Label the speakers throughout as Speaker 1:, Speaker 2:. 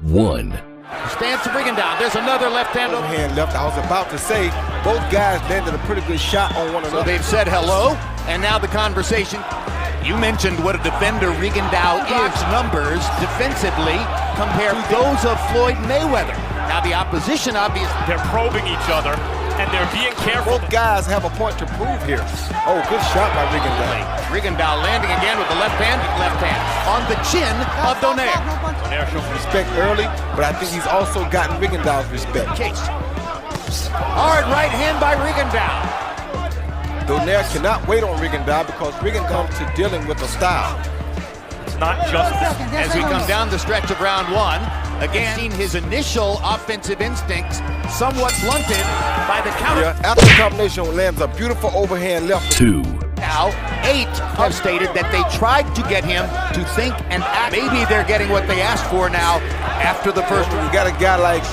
Speaker 1: 1.
Speaker 2: Stands to bring him down. There's another left hand.
Speaker 3: Overhand left. I was about to say, both guys landed a pretty good shot on one another.
Speaker 2: So they've said hello, and now the conversation. You mentioned what a defender Rigondeaux is. Numbers defensively compare to those of Floyd Mayweather. Now the opposition, obviously.
Speaker 4: They're probing each other, and they're being careful.
Speaker 3: Both guys have a point to prove here. Oh, good shot by Rigondeaux.
Speaker 2: Rigondeaux landing again with the left hand on the chin of Donaire.
Speaker 4: Donaire shows
Speaker 3: respect early, but I think he's also gotten Rigondeaux's respect.
Speaker 2: Case. Hard right hand by Rigondeaux.
Speaker 3: Donaire cannot wait on Rigondeaux because Rigondeaux comes to dealing with a style.
Speaker 4: it's not just
Speaker 2: as we come down the stretch of round one. Again, seen his initial offensive instincts somewhat blunted by the counter.
Speaker 3: Yeah, after the combination lands a beautiful overhand left.
Speaker 1: 2.
Speaker 2: Now, 8 have stated that they tried to get him to think and act. Maybe they're getting what they asked for now after the first one.
Speaker 3: You got a guy like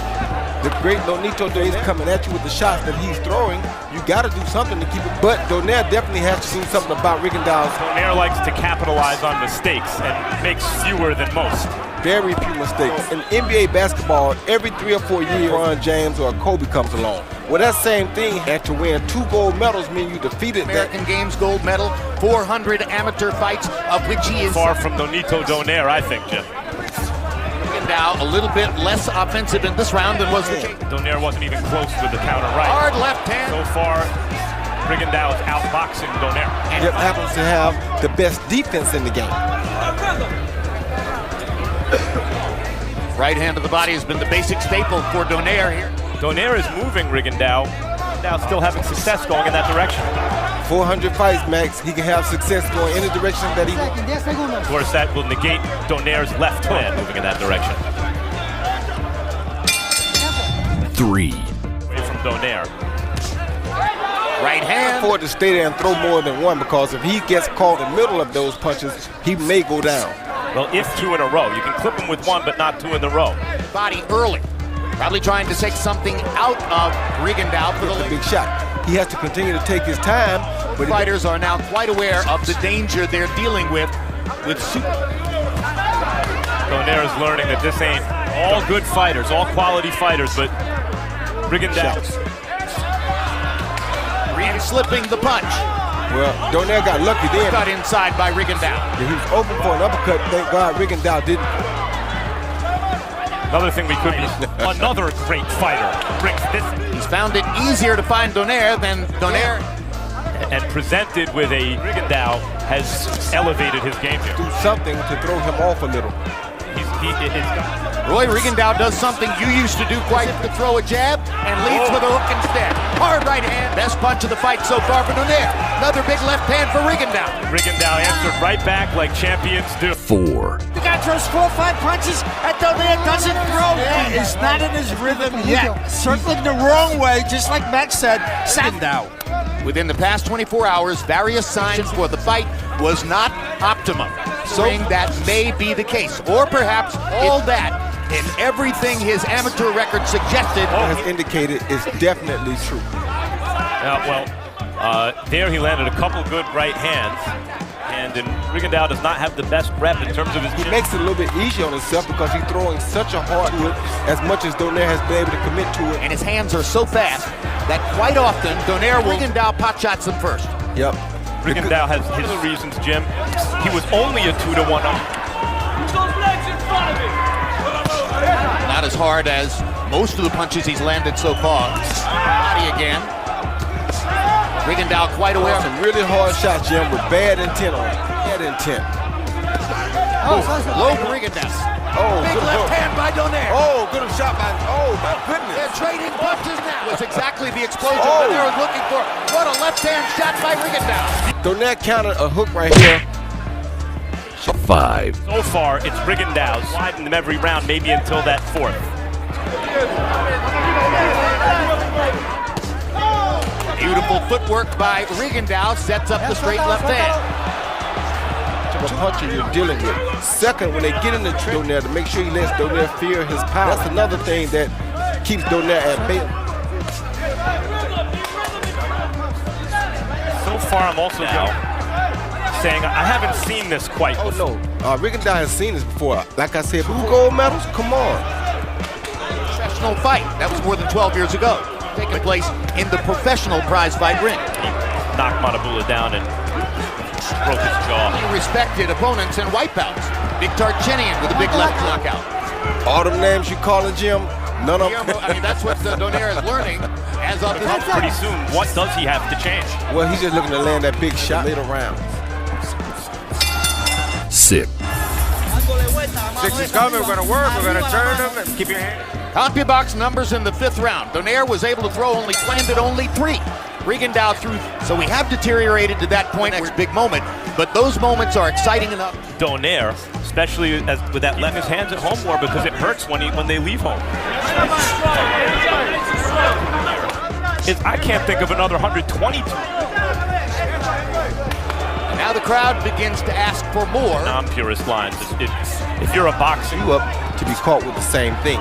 Speaker 3: the great Nonito Days coming at you with the shots that he's throwing. You got to do something to keep it. But Donaire definitely has to do something about Rigondeaux.
Speaker 4: Donaire likes to capitalize on mistakes and makes fewer than most.
Speaker 3: Very few mistakes. In NBA basketball, every 3 or 4 years, LeBron James or Kobe comes along. Well, that same thing, and to win 2 gold medals mean you defeated
Speaker 2: American Games gold medal, 400 amateur fights, of which he is
Speaker 4: far from Nonito Donaire, I think, Jim.
Speaker 2: Now a little bit less offensive in this round than was the case.
Speaker 4: Donaire wasn't even close with the counter right.
Speaker 2: Hard left hand.
Speaker 4: So far, Rigondeaux is outboxing Donaire.
Speaker 3: And he happens to have the best defense in the game.
Speaker 2: Right hand of the body has been the basic staple for Donaire here.
Speaker 4: Donaire is moving Rigondeaux. Now still having success going in that direction.
Speaker 3: 400 fights, Max. He can have success going any direction that he wants.
Speaker 4: Of course, that will negate Donaire's left hand moving in that direction.
Speaker 1: 3.
Speaker 4: Away from Donaire.
Speaker 2: Right hand.
Speaker 3: Afford to stay there and throw more than one, because if he gets caught in the middle of those punches, he may go down.
Speaker 4: Well, if 2 in a row. You can clip him with 1, but not 2 in a row.
Speaker 2: Body early. Probably trying to take something out of Rigondeaux for the
Speaker 3: big shot. He has to continue to take his time, but
Speaker 2: fighters are now quite aware of the danger they're dealing with super.
Speaker 4: Donaire is learning that this ain't all good fighters, all quality fighters, but Rigondeaux.
Speaker 2: Slipping the punch.
Speaker 3: Well, Donaire got lucky there.
Speaker 2: Cut inside by Rigondeaux.
Speaker 3: Yeah, he was open for an uppercut. Thank God Rigondeaux didn't.
Speaker 4: Another thing we could be, another great fighter brings this.
Speaker 2: He's found it easier to find Donaire than Donaire.
Speaker 4: And presented with a Rigondeaux has elevated his game here.
Speaker 3: Do something to throw him off a little.
Speaker 2: Roy Rigondeaux does something you used to do quite to throw a jab and leads with a hook instead. Hard right hand. Best punch of the fight so far for Donaire. Another big left hand for Rigondeaux.
Speaker 4: Rigondeaux answered right back like champions do.
Speaker 1: 4.
Speaker 5: The guy throws 4 or 5 punches and Donaire doesn't throw. It's not in his rhythm yet. Circling the wrong way, just like Max said. Rigondeaux.
Speaker 2: Within the past 24 hours, various signs for the fight was not optimum. Saying that may be the case, or perhaps all that and everything his amateur record suggested
Speaker 3: has indicated is definitely true.
Speaker 4: There he landed a couple good right hands, and Rigondeaux does not have the best rep in terms of his chin.
Speaker 3: He makes it a little bit easier on himself because he's throwing such a hard to it as much as Donaire has been able to commit to it.
Speaker 2: And his hands are so fast that quite often Donaire will Rigondeaux pot shots him first.
Speaker 3: Yep.
Speaker 4: Rigondeaux has his reasons, Jim. He was only a 2-to-1 up.
Speaker 2: Not as hard as most of the punches he's landed so far. Body again. Rigondeaux quite aware.
Speaker 3: Some really hard shots, Jim, with bad intent on it. Bad intent.
Speaker 2: Low Rigondeaux.
Speaker 3: Oh,
Speaker 2: big left hand by Donaire.
Speaker 3: Oh, good shot by. Oh, my goodness.
Speaker 2: They're trading punches now. It's exactly the explosion Donaire was looking for. What a left hand shot by Rigondeaux.
Speaker 3: Donaire countered a hook right here.
Speaker 1: 5.
Speaker 4: So far, it's Rigondeaux. Widen them every round, maybe until that 4th.
Speaker 2: Beautiful footwork by Rigondeaux, sets up the straight left hand.
Speaker 3: The puncher you're dealing with. Second, when they get in the Donaire, to make sure he lets Donaire fear his power. That's another thing that keeps Donaire at bay.
Speaker 4: So far, I'm also saying I haven't seen this quite before.
Speaker 3: Oh no, Rigondeaux has seen this before. Like I said, 2 gold medals? Come on.
Speaker 2: professional fight. That was more than 12 years ago. Taking place in the professional prize fight ring.
Speaker 4: He knocked Matabula down and broke his jaw.
Speaker 2: He respected opponents and wipeouts. Big Tarchinian with a big left knockout.
Speaker 3: All them names you calling Jim, none of them.
Speaker 2: Guillermo, I mean, that's what Donaire is learning as of this.
Speaker 4: Pretty soon, what does he have to change?
Speaker 3: Well, he's just looking to land that big shot later rounds.
Speaker 1: 6.
Speaker 6: 6 is coming. We're going to work. We're going to turn them and keep your hand.
Speaker 2: CompuBox numbers in the 5th round. Donaire was able to landed only 3. Rigondeaux threw, so we have deteriorated to that point. Next big moment, but those moments are exciting enough.
Speaker 4: Donaire, especially with that left, his hands at home more because it hurts when they leave home. I can't think of another 122.
Speaker 2: Now the crowd begins to ask for more.
Speaker 4: Non-purist lines. If you're a boxer,
Speaker 3: You up to be caught with the same thing.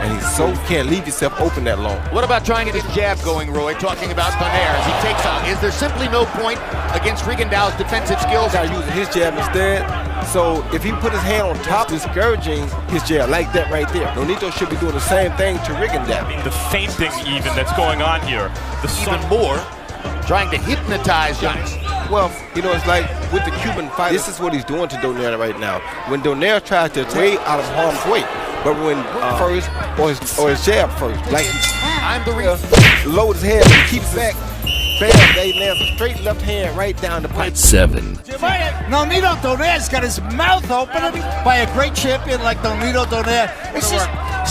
Speaker 3: And he can't leave yourself open that long.
Speaker 2: What about trying to get his jab going, Roy? Talking about Donaire as he takes on. Is there simply no point against Rigondeaux's defensive skills?
Speaker 3: Guy using his jab instead. So if he put his hand on top, discouraging his jab like that right there. Nonito should be doing the same thing to Rigondeaux.
Speaker 4: the feinting even that's going on here. The
Speaker 2: Even more, trying to hypnotize guys.
Speaker 3: Well, you know, it's like with the Cuban fight. This is what he's doing to Donaire right now. When Donaire tries to way out of harm's way, but when first or his jab first, like
Speaker 2: I'm the reason.
Speaker 3: Load his head and keeps back. Bam! They lands a straight left hand right down the pipe.
Speaker 1: 7.
Speaker 5: Nonito Donaire's got his mouth open by a great champion like Nonito Donaire. It's just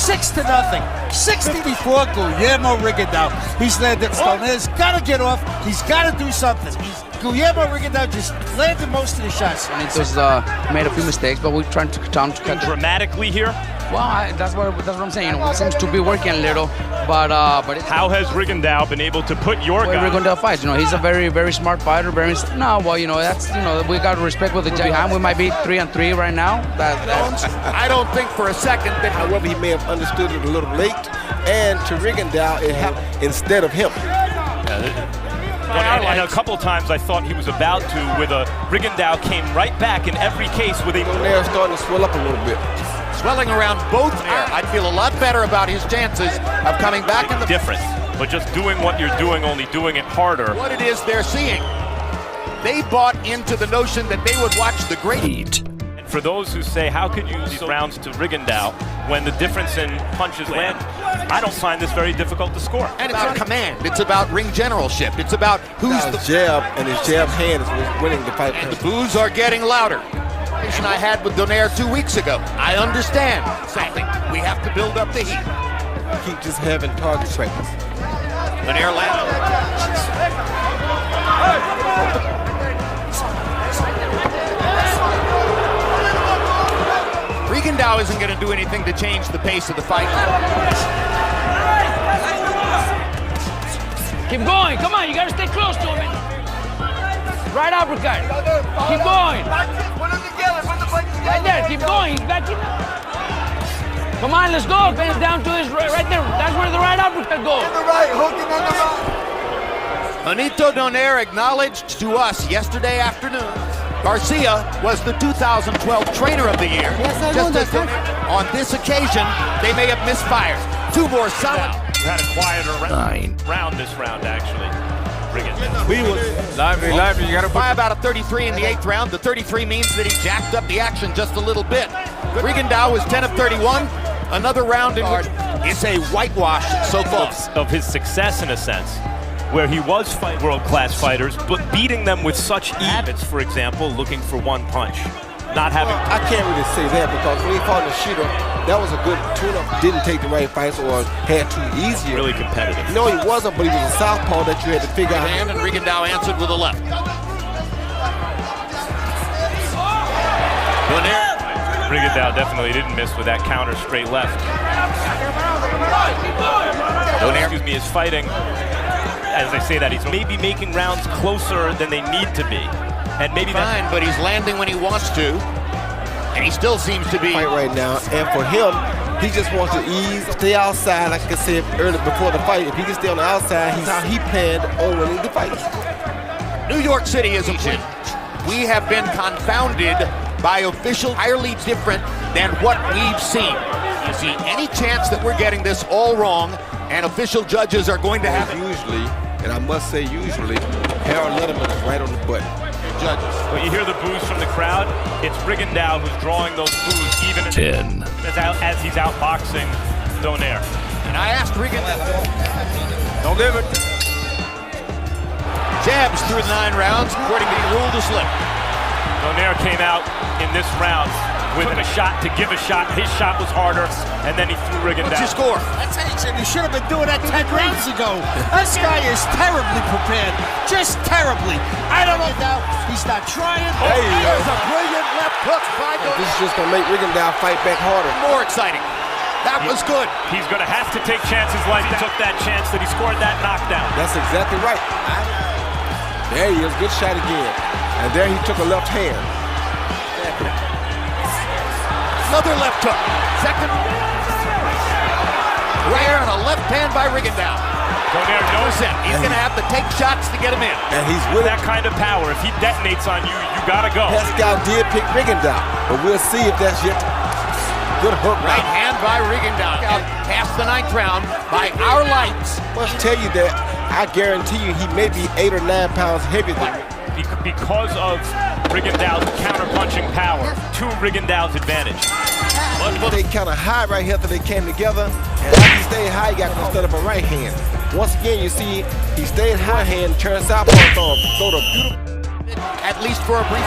Speaker 5: 6-0. 64 Guillermo Rigondeaux. He's landed. Donaire's got to get off. He's got to do something. Guillermo Rigondeaux just landed most of the shots.
Speaker 7: Nonito's made a few mistakes, but we're trying to catch
Speaker 4: dramatically here.
Speaker 7: Well, that's what I'm saying. You know, it seems to be working a little, but
Speaker 4: how has Rigondeaux been able to put your guy?
Speaker 7: Rigondeaux fights. You know, he's a very, very smart fighter. We got to respect what the behind. We might be 3-3 right now.
Speaker 2: I don't think for a second that.
Speaker 3: However, he may have understood it a little late, and to Rigondeaux, it happened instead of him.
Speaker 4: And a couple times I thought he was about to, Rigondeaux came right back in every case with a.
Speaker 3: Donaire starting to swell up a little bit.
Speaker 2: Swelling around both eyes. I'd feel a lot better about his chances of coming back in the
Speaker 4: difference. But just doing what you're doing, only doing it harder.
Speaker 2: What it is they're seeing. They bought into the notion that they would watch the great.
Speaker 1: 8.
Speaker 4: And for those who say, how could you use rounds to Rigondeaux when the difference in punches land, I don't find this very difficult to score.
Speaker 2: And it's about command. It's about ring generalship. It's about who's the
Speaker 3: jab, and his jab hand is winning the fight.
Speaker 2: And the boos are getting louder. I had with Donaire 2 weeks ago. I understand something. We have to build up the heat.
Speaker 3: Keep just having target practice.
Speaker 2: Donaire landed. Rigondeaux isn't going to do anything to change the pace of the fight.
Speaker 7: Keep going. Come on, you got to stay close to him. Right uppercut. Keep going. Right there. Keep going. He's backing up. Come on, let's go. Bend it down to his right there. That's where the right uppercut goes.
Speaker 5: On the right, hooking on the right.
Speaker 2: Nonito Donaire acknowledged to us yesterday afternoon Garcia was the 2012 Trainer of the Year. Just as on this occasion, they may have misfired. 2 more solid.
Speaker 4: We've had a quieter round this round, actually.
Speaker 6: We was lively. You got to
Speaker 2: by about a 33 in the 8th round. The 33 means that he jacked up the action just a little bit. Rigondeaux was 10 of 31. Another round in which it's a whitewash so far.
Speaker 4: Of his success, in a sense, where he was fighting world-class fighters, but beating them with such ease. For example, looking for one punch. Not having.
Speaker 3: I can't really say that because when he fought Nishida, that was a good tune-up. Didn't take the right fights or had too easy.
Speaker 4: Really competitive.
Speaker 3: No, he wasn't, but he was a southpaw that you had to figure out.
Speaker 2: And Rigondeaux answered with a left.
Speaker 4: Rigondeaux definitely didn't miss with that counter straight left. Donaire, is fighting. As I say that, he's maybe making rounds closer than they need to be. And maybe
Speaker 2: fine, but he's landing when he wants to. And he still seems to be
Speaker 3: fight right now. And for him, he just wants to stay outside, like I said earlier before the fight. If he can stay on the outside, he's how he planned on winning the fight.
Speaker 2: New York City is a win. We have been confounded by officials entirely different than what we've seen. see any chance that we're getting this all wrong and official judges are going to have it?
Speaker 3: Usually, and I must say usually, Harold Letterman is right on the button.
Speaker 2: Judges.
Speaker 4: But you hear the boos from the crowd. It's Rigondeaux who's drawing those boos even
Speaker 1: 10.
Speaker 4: as he's outboxing Donaire.
Speaker 2: And I asked Rigondeaux.
Speaker 6: Don't give it.
Speaker 2: Jabs through 9 rounds, according to the rule to slip.
Speaker 4: Donaire came out in this round with a shot to give a shot. His shot was harder, and then he threw Rigondeaux.
Speaker 2: What's your score?
Speaker 5: That's ancient. He should have been doing that 10 rounds ago. This guy is terribly prepared. Just terribly. I don't know now. He's not trying.
Speaker 3: Hey,
Speaker 2: There's a brilliant left hook by Donaire.
Speaker 3: This is just going to make Rigondeaux fight back harder.
Speaker 2: More exciting. That was good.
Speaker 4: He's going to have to take chances like he took that chance that he scored that knockdown.
Speaker 3: That's exactly right. There he is. Good shot again. And there he took a left hand.
Speaker 2: Another left hook. Second. Rare and a left hand by Rigondeaux.
Speaker 4: Donaire knows
Speaker 2: it. He's going to have to take shots to get him in.
Speaker 3: And he's
Speaker 4: with
Speaker 3: willing.
Speaker 4: that kind of power. If he detonates on you, you got to go.
Speaker 3: Pascal did pick Rigondeaux, but we'll see if that's yet. Good hook.
Speaker 2: Right hand by Rigondeaux. Out past the 9th round by our lights.
Speaker 3: Must tell you that I guarantee you he may be 8 or 9 pounds heavier than me.
Speaker 4: Because of Rigondeaux's counter-punching power, to Rigondeaux's advantage.
Speaker 3: They kind of high right here after they came together, and after he stayed high, he got instead of a right hand. Once again, you see he stayed high hand, turned southpaw, throw the beautiful.
Speaker 2: At least for a brief.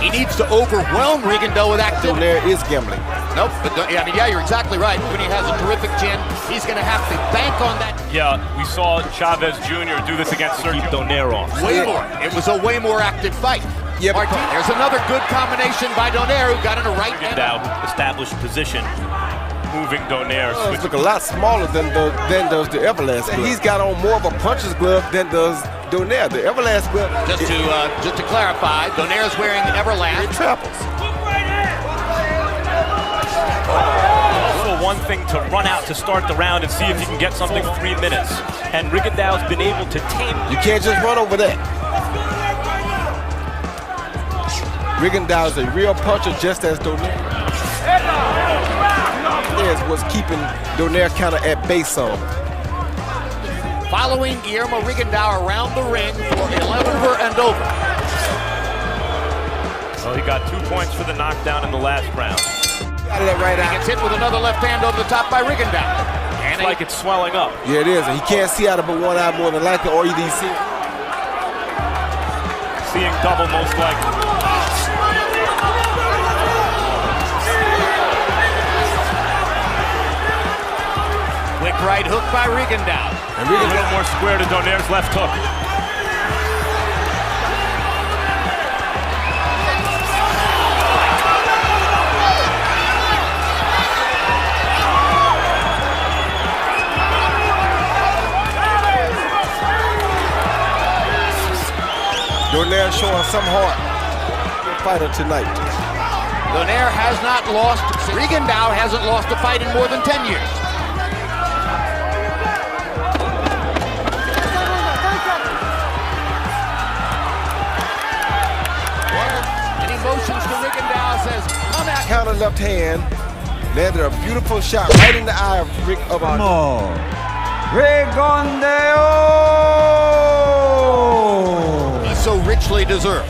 Speaker 2: He needs to overwhelm Rigondeaux with activity.
Speaker 3: Donaire is gambling.
Speaker 2: Nope, but yeah, you're exactly right. When he has a terrific chin, he's going to have to bank on that.
Speaker 4: Yeah, we saw Chavez Jr. do this against Sergio Donaire off.
Speaker 2: Way more. It was a way more active fight.
Speaker 3: Yeah,
Speaker 2: there's another good combination by Donaire who got in a right hand.
Speaker 4: Rigondeaux established position, moving Donaire.
Speaker 3: He look a lot smaller than does the Everlast glove. He's got on more of a puncher's glove than does Donaire. The Everlast glove.
Speaker 2: Just to clarify, Donaire's wearing Everlast.
Speaker 3: Trapples.
Speaker 4: Also, one thing to run out to start the round and see if you can get something 3 minutes. And Rigondeaux's been able to tame.
Speaker 3: You can't just run over that. Rigondeaux is a real puncher, just as Donaire. There's what's keeping Donaire kind of at bay some.
Speaker 2: Following Guillermo Rigondeaux around the ring for 11 and over.
Speaker 4: Well, he got 2 points for the knockdown in the last round.
Speaker 3: Got that right out.
Speaker 2: He gets hit with another left hand over the top by Rigondeaux.
Speaker 4: It's like it's swelling up.
Speaker 3: Yeah, it is. And he can't see out of but one eye more than likely, or either he's
Speaker 4: seeing double most likely.
Speaker 2: Quick right hook by Rigondeaux.
Speaker 4: And a little more square to Donaire's left hook.
Speaker 3: Donaire showing some heart. Fighter tonight.
Speaker 2: Donaire has not lost. Rigondeaux hasn't lost a fight in more than 10 years. And he motions to Rigondeaux, says, come at
Speaker 3: counter left hand. Landed a beautiful shot right in the eye of
Speaker 8: Rigondeaux!
Speaker 2: He so richly deserved.